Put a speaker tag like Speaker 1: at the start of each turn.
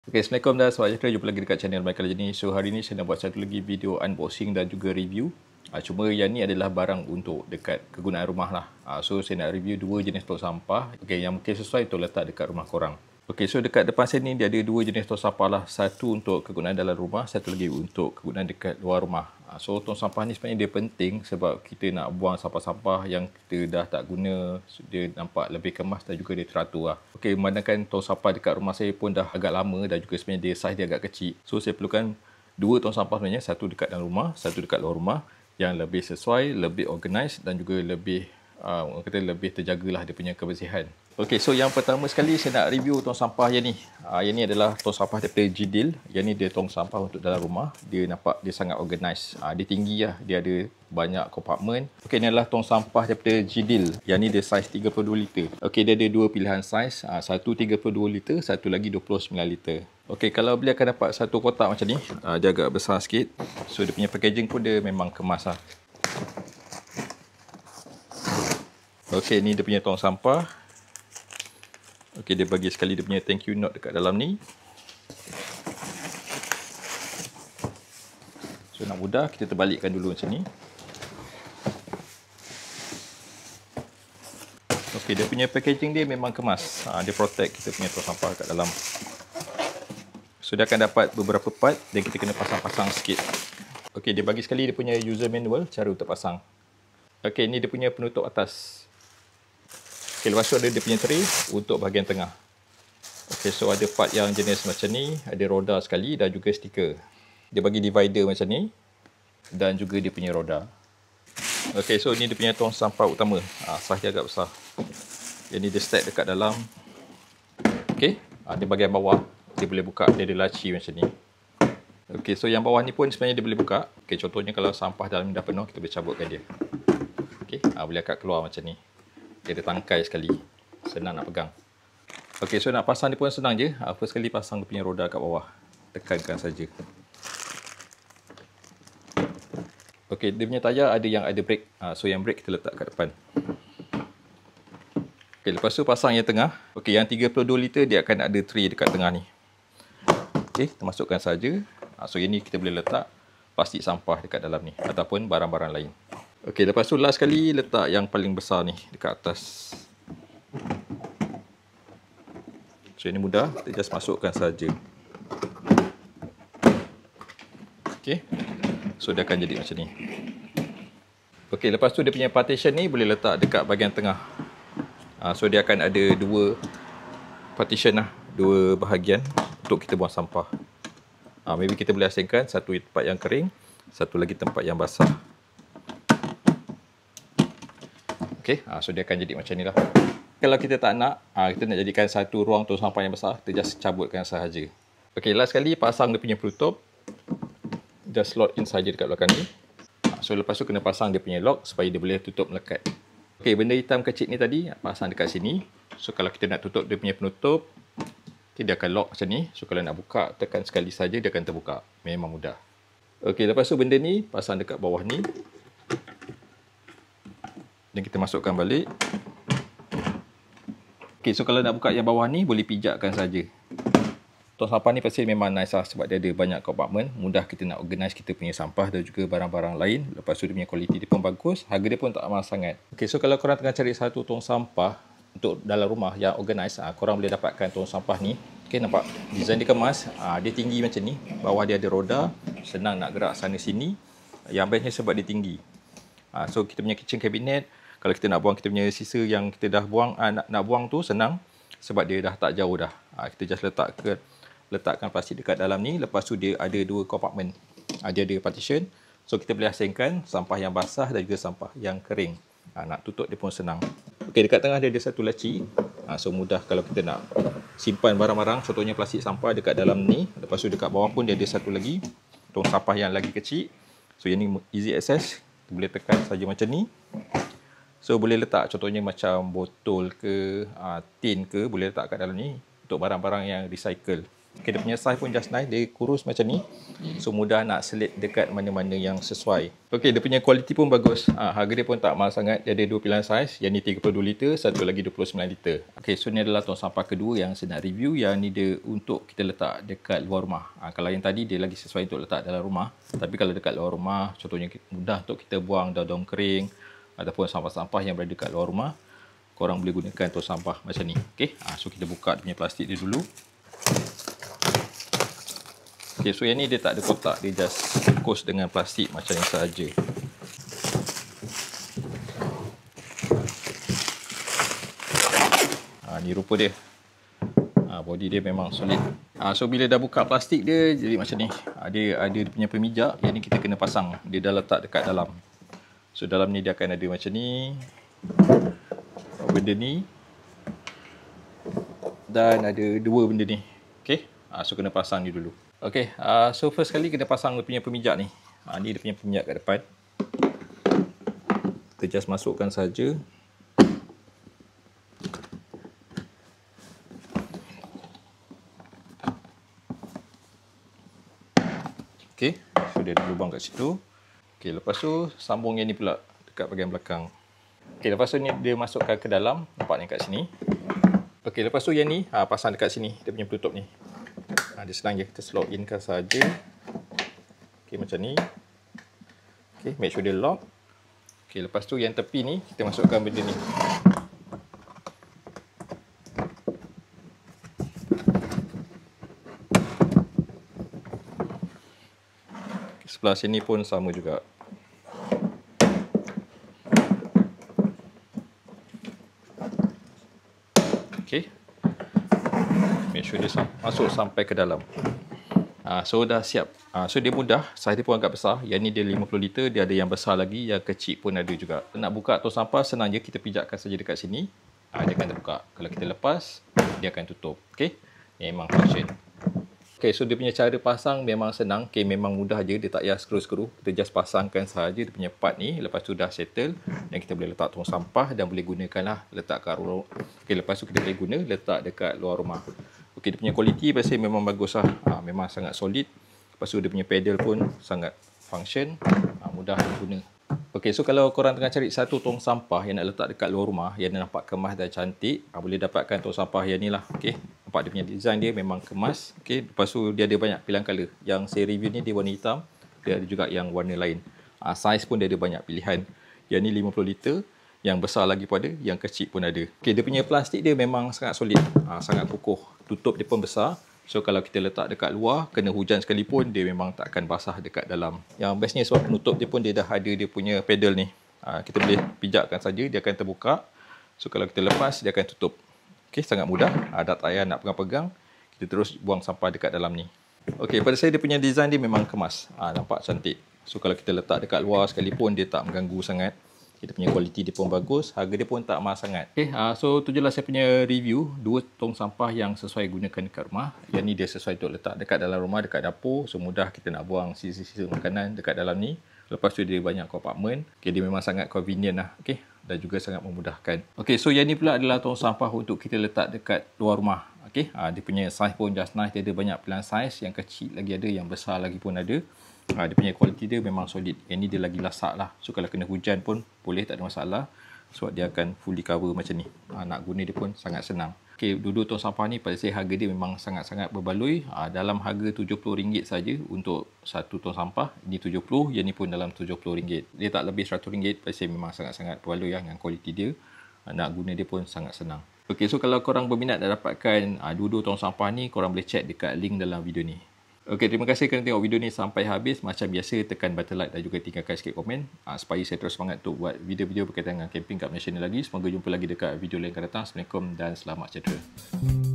Speaker 1: Okay, Assalamualaikum dan selamat sejahtera. Jumpa lagi dekat channel Michael Jeni. So hari ni saya nak buat satu lagi video unboxing dan juga review. Cuma yang ni adalah barang untuk dekat kegunaan rumah lah. So saya nak review dua jenis tong sampah. Okay, yang mungkin sesuai untuk letak dekat rumah korang. Okay, so dekat depan saya ni dia ada dua jenis tong sampah lah. Satu untuk kegunaan dalam rumah, satu lagi untuk kegunaan dekat luar rumah. So tong sampah ni sebenarnya dia penting sebab kita nak buang sampah-sampah yang kita dah tak guna. Dia nampak lebih kemas dan juga dia teratur lah. Okay, memandangkan tong sampah dekat rumah saya pun dah agak lama dan juga sebenarnya dia saiz dia agak kecil. So saya perlukan dua tong sampah sebenarnya. Satu dekat dalam rumah, satu dekat luar rumah. Yang lebih sesuai, lebih organised dan juga lebih orang kata lebih terjagalah dia punya kebersihan. Okey, so yang pertama sekali saya nak review tong sampah yang ni. Yang ni adalah tong sampah daripada Jidil. Yang ni dia tong sampah untuk dalam rumah. Dia nampak dia sangat organised. Dia tinggi lah. Dia ada banyak kompartmen. Okey, ni adalah tong sampah daripada Jidil. Yang ni dia saiz 32 liter. Okey, dia ada dua pilihan saiz. Satu 32 liter, satu lagi 29 liter. Okey, kalau beli akan dapat satu kotak macam ni. Dia agak besar sikit. So dia punya packaging pun dia memang kemas lah. Okey, ni dia punya tong sampah. Okey, dia bagi sekali dia punya thank you note dekat dalam ni. So nak mudah, kita terbalikkan dulu macam ni. Okey, dia punya packaging dia memang kemas. Dia protect kita punya tong sampah kat dalam. So dia akan dapat beberapa part dan kita kena pasang-pasang sikit. Okey, dia bagi sekali dia punya user manual cara untuk pasang. Okey, ni dia punya penutup atas. Okay, lepas tu ada dia punya tray untuk bahagian tengah. Okay, so ada part yang jenis macam ni, ada roda sekali dan juga stiker. Dia bagi divider macam ni dan juga dia punya roda. Okay, so ni dia punya tong sampah utama. Saiz dia agak besar. Yang ni dia stack dekat dalam. Okay, di bahagian bawah dia boleh buka, dia ada laci macam ni. Okay, so yang bawah ni pun sebenarnya dia boleh buka. Okay, contohnya kalau sampah dalam ni dah penuh, kita boleh cabutkan dia. Okay, boleh akak keluar macam ni. Dia ada tangkai sekali. Senang nak pegang. Okey, so nak pasang dia pun senang je. First sekali pasang dia punya roda kat bawah. Tekankan saja. Okey, dia punya tayar ada yang ada brake. So yang brake kita letak kat depan. Okey, lepas tu pasang yang tengah. Okey, yang 32 liter dia akan ada tray dekat tengah ni. Okey, kita masukkan saja. So yang ni kita boleh letak plastik sampah dekat dalam ni ataupun barang-barang lain. Okey, lepas tu last sekali letak yang paling besar ni dekat atas. So ini mudah, kita just masukkan saja. Okey. So dia akan jadi macam ni. Okey, lepas tu dia punya partition ni boleh letak dekat bahagian tengah. So dia akan ada dua partition lah, dua bahagian untuk kita buang sampah. Maybe kita boleh asingkan satu tempat yang kering, satu lagi tempat yang basah. Okay, so dia akan jadi macam ni lah. Kalau kita tak nak, kita nak jadikan satu ruang tong sampah yang besar, kita just cabutkan sahaja. Okay, last sekali pasang dia punya penutup. Just slot in saja dekat belakang ni. So lepas tu kena pasang dia punya lock supaya dia boleh tutup melekat. Okay, benda hitam kecil ni tadi pasang dekat sini. So kalau kita nak tutup dia punya penutup, dia akan lock macam ni. So kalau nak buka, tekan sekali saja dia akan terbuka. Memang mudah. Okay, lepas tu benda ni pasang dekat bawah ni. Dan kita masukkan balik. Okay, so kalau nak buka yang bawah ni, boleh pijakkan saja. Tong sampah ni pasti memang nice lah sebab dia ada banyak kompartmen. Mudah kita nak organize kita punya sampah dan juga barang-barang lain. Lepas tu dia punya kualiti dia pun bagus. Harga dia pun tak mahal sangat. Okay, so kalau korang tengah cari satu tong sampah untuk dalam rumah yang organize, korang boleh dapatkan tong sampah ni. Okay, nampak? Design dia kemas. Dia tinggi macam ni. Bawah dia ada roda. Senang nak gerak sana sini. Yang bestnya sebab dia tinggi. So kita punya kitchen cabinet, kalau kita nak buang kita punya sisa yang kita dah buang, nak buang tu senang sebab dia dah tak jauh dah. Kita just letakkan plastik dekat dalam ni. Lepas tu dia ada dua kompartmen. Dia ada partition. So kita boleh asingkan sampah yang basah dan juga sampah yang kering. Nak tutup dia pun senang. Okey, dekat tengah dia ada satu laci. So mudah kalau kita nak simpan barang-barang. Contohnya plastik sampah dekat dalam ni. Lepas tu dekat bawah pun dia ada satu lagi tong sampah yang lagi kecil. So yang ni easy access. Kita boleh tekan saja macam ni. So boleh letak contohnya macam botol ke, tin ke, boleh letak kat dalam ni untuk barang-barang yang recycle. Okay, dia punya saiz pun just nice. Dia kurus macam ni. So, mudah nak selit dekat mana-mana yang sesuai. Okay, dia punya kualiti pun bagus. Harga dia pun tak mahal sangat. Dia ada 2 pilihan saiz. Yang ni 32 liter, satu lagi 29 liter. Okay, so ni adalah tong sampah kedua yang saya nak review. Yang ni dia untuk kita letak dekat luar rumah. Kalau yang tadi, dia lagi sesuai untuk letak dalam rumah. Tapi kalau dekat luar rumah, contohnya mudah untuk kita buang daun-daun kering ataupun sampah-sampah yang berada dekat luar rumah, korang boleh gunakan tong sampah macam ni. Okay, so kita buka dia punya plastik dia dulu. Okay, so yang ni dia tak ada kotak, dia just bungkus dengan plastik macam ni sahaja. Ni rupa dia. Body dia memang solid. So bila dah buka plastik dia jadi macam ni. Dia ada dia punya pemijak, yang ni kita kena pasang. Dia dah letak dekat dalam. So dalam ni dia akan ada macam ni. Benda ni. Dan ada dua benda ni. Okay, so kena pasang ni dulu. Okay, so first kali kena pasang dia punya pemijak ni. Ni dia punya pemijak kat depan. Kita just masukkan saja. Okay, so dia ada lubang kat situ. Okay, lepas tu sambung yang ni pula dekat bahagian belakang. Okay, lepas tu ni dia masukkan ke dalam. Nampak ni kat sini. Okay, lepas tu yang ni pasang dekat sini. Dia punya penutup ni. Dia senang je, kita slot in kan saja. Okay, macam ni. Okay, make sure dia lock. Okay, lepas tu yang tepi ni kita masukkan benda ni. Okay, sebelah sini pun sama juga. Okay, make sure dia masuk sampai ke dalam. So dah siap. So dia mudah, saiz dia pun agak besar. Yang ni dia 50 liter, dia ada yang besar lagi, yang kecil pun ada juga. Nak buka tong sampah senang je, kita pijakkan saja dekat sini. Dia akan terbuka. Kalau kita lepas, dia akan tutup. Okay, memang function. Okay, so dia punya cara pasang memang senang. Okay, memang mudah je, dia tak payah skru-skru. Kita just pasangkan sahaja dia punya part ni. Lepas tu dah settle, dan kita boleh letak tong sampah dan boleh gunakan lah letak kat rumah. Okay, lepas tu kita boleh guna letak dekat luar rumah. Okay, dia punya kualiti pasti memang bagus lah. Memang sangat solid. Lepas tu dia punya pedal pun sangat function. Mudah guna. Okay, so kalau korang tengah cari satu tong sampah yang nak letak dekat luar rumah, yang nampak kemas dan cantik, boleh dapatkan tong sampah yang ni lah. Okay, nampak dia punya design dia memang kemas. Okay, lepas tu dia ada banyak pilihan colour. Yang saya review ni dia warna hitam. Dia ada juga yang warna lain. Saiz pun dia ada banyak pilihan. Yang ni 50 liter. Yang besar lagi pun ada, yang kecil pun ada. Okay, dia punya plastik dia memang sangat solid. Sangat kukuh. Tutup dia pun besar. So kalau kita letak dekat luar, kena hujan sekalipun, dia memang tak akan basah dekat dalam. Yang bestnya sebab penutup dia pun dia dah ada dia punya pedal ni. Kita boleh pijakkan saja, dia akan terbuka. So kalau kita lepas, dia akan tutup. Okay, sangat mudah. Tak payah nak pegang-pegang. Kita terus buang sampah dekat dalam ni. Okay, pada saya dia punya design dia memang kemas. Nampak cantik. So kalau kita letak dekat luar sekalipun, dia tak mengganggu sangat. Dia punya kualiti dia pun bagus, harga dia pun tak mahal sangat. Okay, so tu je lah saya punya review 2 tong sampah yang sesuai gunakan dekat rumah. Yang ni dia sesuai untuk letak dekat dalam rumah, dekat dapur. So mudah kita nak buang sisa-sisa makanan dekat dalam ni. Lepas tu dia banyak kompartmen. Okay, dia memang sangat convenient lah. Okay, dan juga sangat memudahkan. Okay, so yang ni pula adalah tong sampah untuk kita letak dekat luar rumah. Okay, dia punya size pun just nice. Dia ada banyak pilihan size, yang kecil lagi ada, yang besar lagi pun ada. Dia punya kualiti dia memang solid. Yang ni dia lagi lasak lah. So kalau kena hujan pun boleh, tak ada masalah. Sebab dia akan fully cover macam ni. Nak guna dia pun sangat senang. Okay, dua tong sampah ni pada saya harga dia memang sangat-sangat berbaloi. Dalam harga RM70 saja untuk satu tong sampah. Ini RM70, yang ni pun dalam RM70. Dia tak lebih RM100. Pada saya memang sangat-sangat berbaloi dengan kualiti dia. Nak guna dia pun sangat senang. Okay, so kalau korang berminat nak dapatkan dua-dua tong sampah ni, korang boleh check dekat link dalam video ni. Okey, terima kasih kerana tengok video ni sampai habis. Macam biasa, tekan button like dan juga tinggalkan sikit komen supaya saya terus semangat untuk buat video-video berkaitan dengan camping kat Malaysia ni lagi. Semoga jumpa lagi dekat video lain akan datang. Assalamualaikum dan selamat sejahtera.